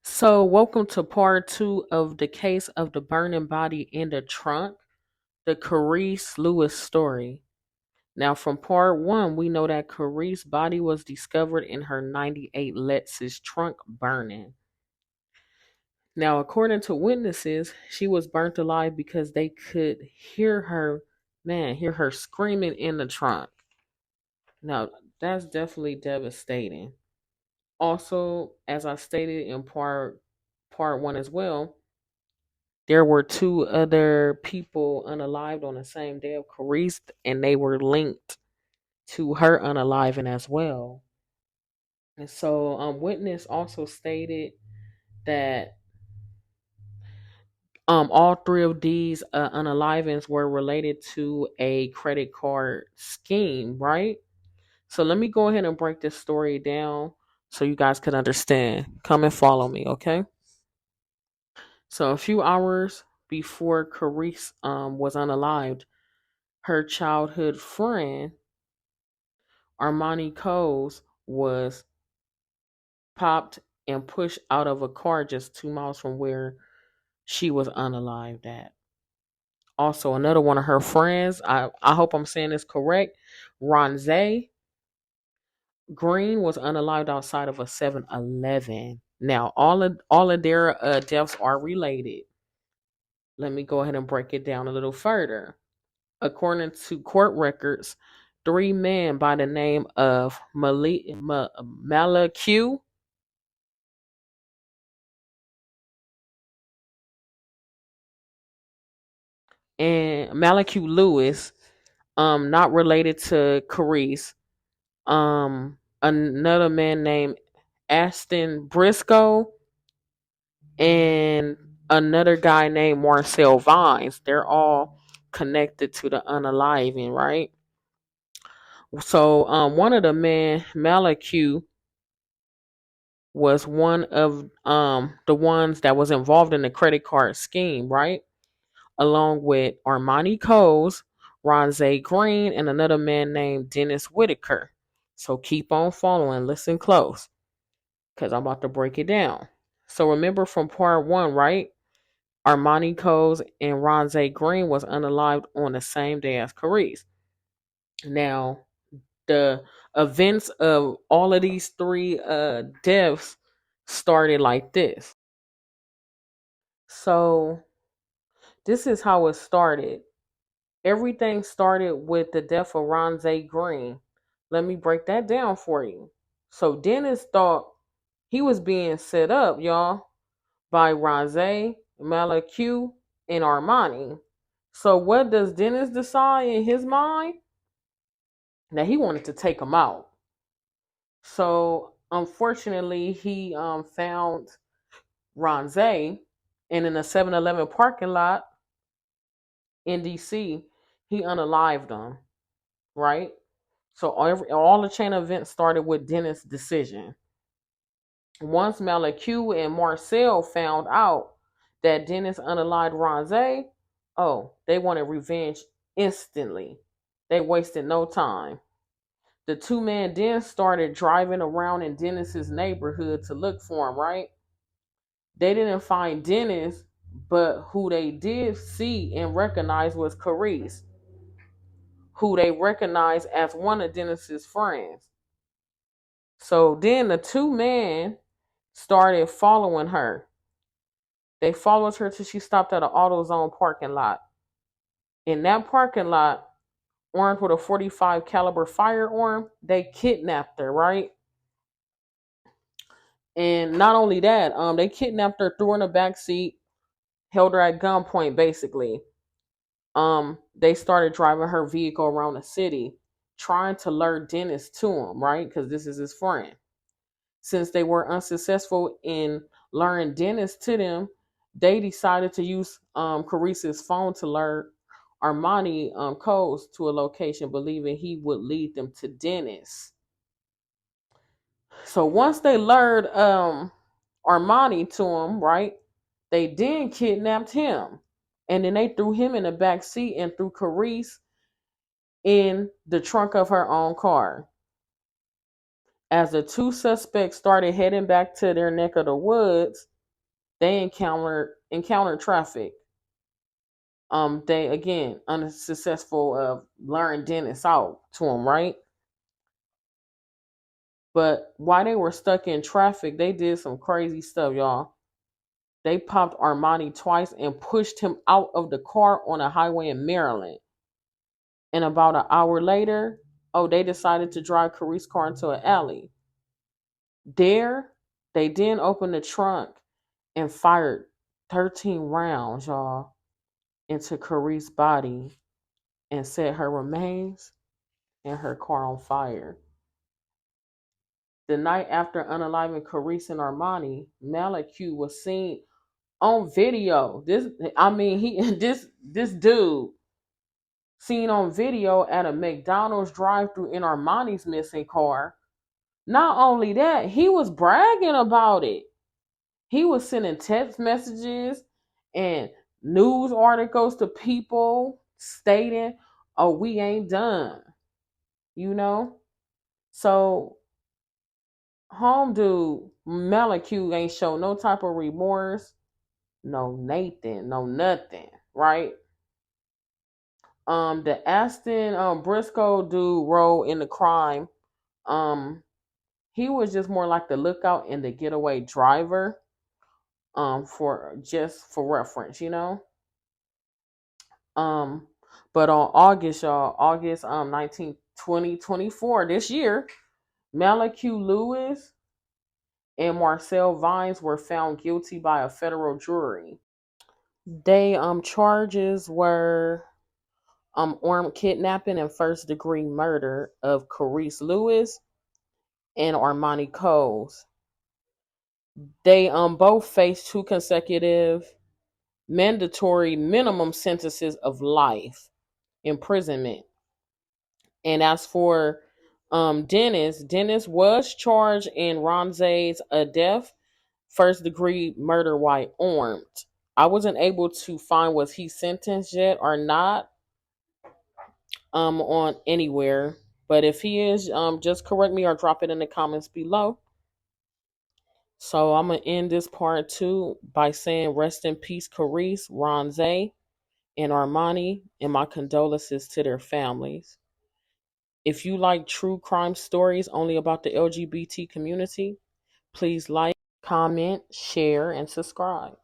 So, welcome to part two of the case of the burning body in the trunk, the Kerrice Lewis story. Now, from part one, we know that Kerrice's body was discovered in her 98 Lexus trunk burning. Now, according to witnesses, she was burnt alive because they could hear her screaming in the trunk. Now, that's definitely devastating. Also, as I stated in part one as well, there were two other people unalived on the same day of Kerrice, and they were linked to her unaliving as well. And so, witness also stated that all three of these unalivings were related to a credit card scheme, right? So let me go ahead and break this story down so you guys can understand. Come and follow me, okay? So a few hours before Kerrice was unalived, her childhood friend Armani Coles was popped and pushed out of a car just 2 miles from where she was unalived at. Also, another one of her friends, I hope I'm saying this correct, Ronze Green was unalived outside of a 7-Eleven. Now, all of their deaths are related. Let me go ahead and break it down a little further. According to court records, three men by the name of Malachi and Malachi Lewis, not related to Kerrice, another man named Aston Briscoe, and another guy named Marcel Vines. They're all connected to the unaliving, right? So, one of the men, Malachi, was one of the ones that was involved in the credit card scheme, right? Along with Armani Coles, Ronze Green, and another man named Dennis Whitaker. So keep on following, listen close, because I'm about to break it down. So remember from part one, right? Armani Coles and Ronze Green was unalived on the same day as Kerrice. Now, the events of all of these three deaths started like this. So this is how it started. Everything started with the death of Ronze Green. Let me break that down for you. So Dennis thought he was being set up, y'all, by Ronze, Malachi, and Armani. So what does Dennis decide in his mind? That he wanted to take him out. So unfortunately, he found Ronze, and in a 7-Eleven parking lot in DC, he unalived them, right? So all the chain of events started with Dennis' decision. Once Malachi and Marcel found out that Dennis unalived Ronze, oh, they wanted revenge instantly. They wasted no time. The two men then started driving around in Dennis's neighborhood to look for him, right? They didn't find Dennis, but who they did see and recognize was Kerrice, who they recognized as one of Dennis's friends. So then the two men started following her. They followed her till she stopped at an AutoZone parking lot. In that parking lot, armed with a 45 caliber firearm, they kidnapped her, right? And not only that, they kidnapped her, threw her in the back seat, held her at gunpoint, basically. They started driving her vehicle around the city, trying to lure Dennis to him, right? Because this is his friend. Since they were unsuccessful in luring Dennis to them, they decided to use Kerrice's phone to lure Armani Coles to a location, believing he would lead them to Dennis. So once they lured Armani to him, right, they then kidnapped him. And then they threw him in the back seat and threw Kerrice in the trunk of her own car. As the two suspects started heading back to their neck of the woods, they encountered traffic. They again unsuccessful of luring Dennis out to him, right? But while they were stuck in traffic, they did some crazy stuff, y'all. They popped Armani twice and pushed him out of the car on a highway in Maryland. And about an hour later, they decided to drive Kerrice's car into an alley. There, they then opened the trunk and fired 13 rounds, y'all, into Kerrice's body and set her remains and her car on fire. The night after unaliving Kerrice and Armani, Malak was seen on video. This dude seen on video at a McDonald's drive-thru in Armani's missing car. Not only that, he was bragging about it. He was sending text messages and news articles to people stating, "Oh, we ain't done." You know? So, home dude, Malak ain't show no type of remorse, no Nathan, no nothing, right? The Aston Briscoe dude role in the crime, um, he was just more like the lookout and the getaway driver, for reference, you know. Um, but on August 19th, 2024, this year, Malak Lewis and Marcel Vines were found guilty by a federal jury. They charges were armed kidnapping and first degree murder of Kerrice Lewis and Armani Coles. They both faced 2 consecutive mandatory minimum sentences of life imprisonment. And as for Dennis was charged in Ronzay's death, first degree murder while armed. I wasn't able to find was he sentenced yet or not on anywhere. But if he is, just correct me or drop it in the comments below. So I'm gonna end this part 2 by saying rest in peace, Kerrice, Ronzay, and Armani, and my condolences to their families. If you like true crime stories only about the LGBT community, please like, comment, share, and subscribe.